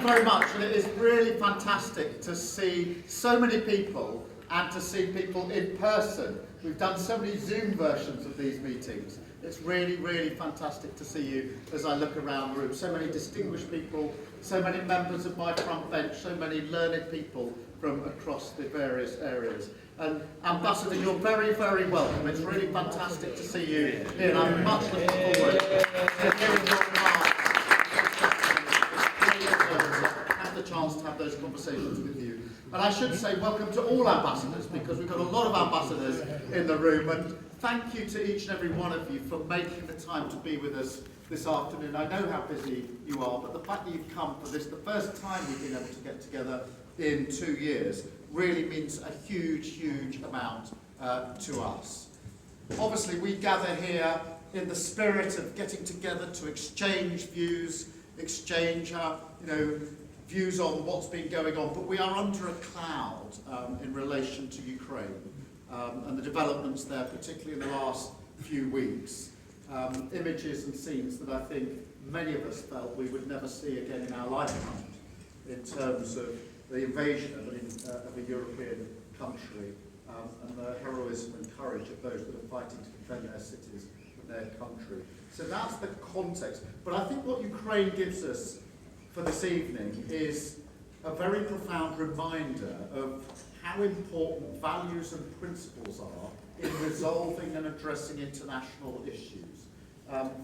you very much, and it is really fantastic to see so many people and to see people in person. We've done so many Zoom versions of these meetings. It's really, really fantastic to see you as I look around the room. So many distinguished people, so many members of my front bench, so many learned people from across the various areas. And Ambassador, you're very, very welcome. It's really fantastic to see you here, and I'm much looking forward to hearing your remarks. Have the chance to have those conversations with you. And I should say welcome to all ambassadors, because we've got a lot of ambassadors in the room, and thank you to each and every one of you for making the time to be with us this afternoon. I know how busy you are, but the fact that you've come for this, the first time we've been able to get together in 2 years, really means a huge, huge amount to us. Obviously, we gather here in the spirit of getting together to exchange views, exchange views on what's been going on, but we are under a cloud in relation to Ukraine and the developments there, particularly in the last few weeks. Images and scenes that I think many of us felt we would never see again in our lifetime, in terms of the invasion of a European country and the heroism and courage of those that are fighting to defend their cities and their country. So that's the context. But I think what Ukraine gives us for this evening is a very profound reminder of how important values and principles are in resolving and addressing international issues.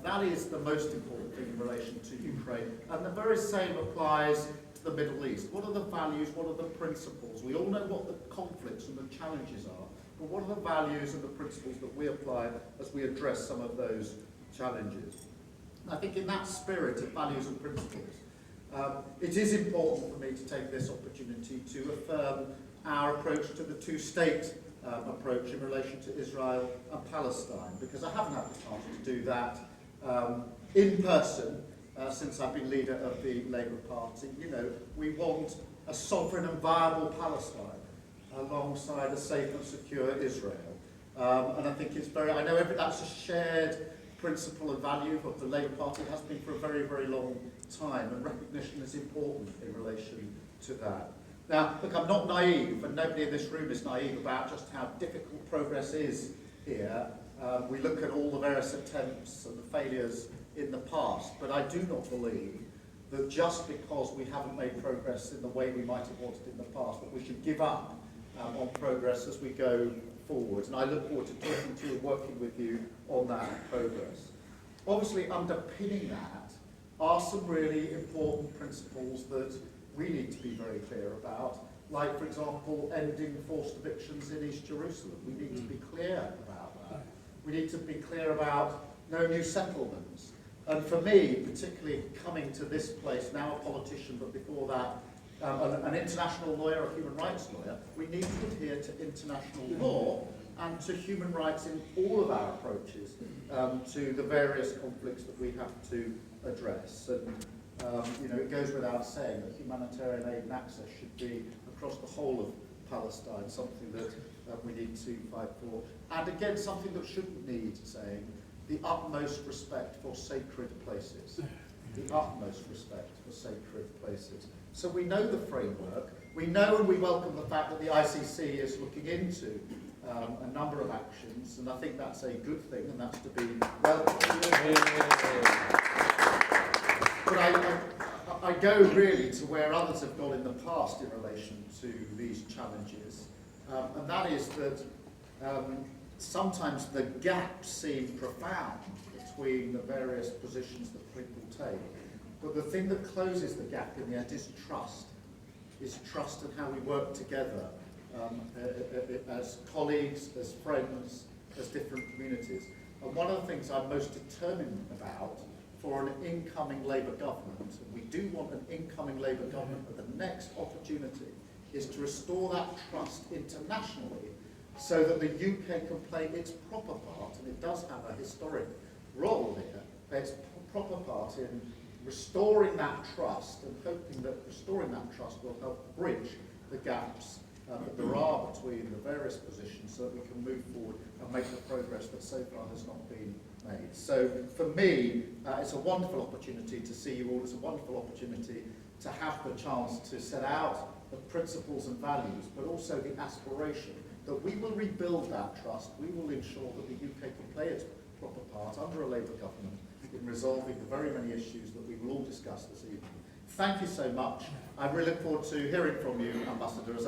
That is the most important thing in relation to Ukraine, and the very same applies to the Middle East. What are the values, what are the principles? We all know what the conflicts and the challenges are, but what are the values and the principles that we apply as we address some of those challenges? And I think in that spirit of values and principles, it is important for me to take this opportunity to affirm our approach to the two-state approach in relation to Israel and Palestine, because I haven't had the chance to do that in person since I've been leader of the Labour Party. You know, we want a sovereign and viable Palestine alongside a safe and secure Israel. And I think it's very, I know that's a shared principle and value of the Labour Party. It has been for a very, very long time, and recognition is important in relation to that. Now, look, I'm not naive, and nobody in this room is naive about just how difficult progress is here. We look at all the various attempts and the failures in the past, but I do not believe that just because we haven't made progress in the way we might have wanted in the past, that we should give up on progress as we go forward. And I look forward to talking to you and working with you on that progress. Obviously, underpinning that are some really important principles that we need to be very clear about, like, for example, ending forced evictions in East Jerusalem. We need to be clear about that. We need to be clear about no new settlements. And for me, particularly coming to this place, now a politician, but before that, an international lawyer, a human rights lawyer, we need to adhere to international law and to human rights in all of our approaches to the various conflicts that we have to address. And it goes without saying that humanitarian aid and access should be across the whole of Palestine, something that we need to fight for. And again, something that shouldn't need saying, the utmost respect for sacred places. The utmost respect for sacred places. So we know the framework. We know and we welcome the fact that the ICC is looking into a number of actions, and I think that's a good thing, and that's to be welcomed. But I go really to where others have gone in the past in relation to these challenges, and that is that sometimes the gaps seem profound between the various positions that people take. But the thing that closes the gap in the end is trust in how we work together as colleagues, as friends, as different communities. And one of the things I'm most determined about for an incoming Labour government, and we do want an incoming Labour government, but the next opportunity is to restore that trust internationally so that the UK can play its proper part, and it does have a historic role here, its proper part in restoring that trust and hoping that restoring that trust will help bridge the gaps that there are between the various positions so that we can move forward and make the progress that so far has not been made. So for me, it's a wonderful opportunity to see you all. It's a wonderful opportunity to have the chance to set out the principles and values, but also the aspiration that we will rebuild that trust. We will ensure that the UK can play its proper part under a Labour government in resolving the very many issues that we will all discuss this evening. Thank you so much. I really look forward to hearing from you, Ambassador.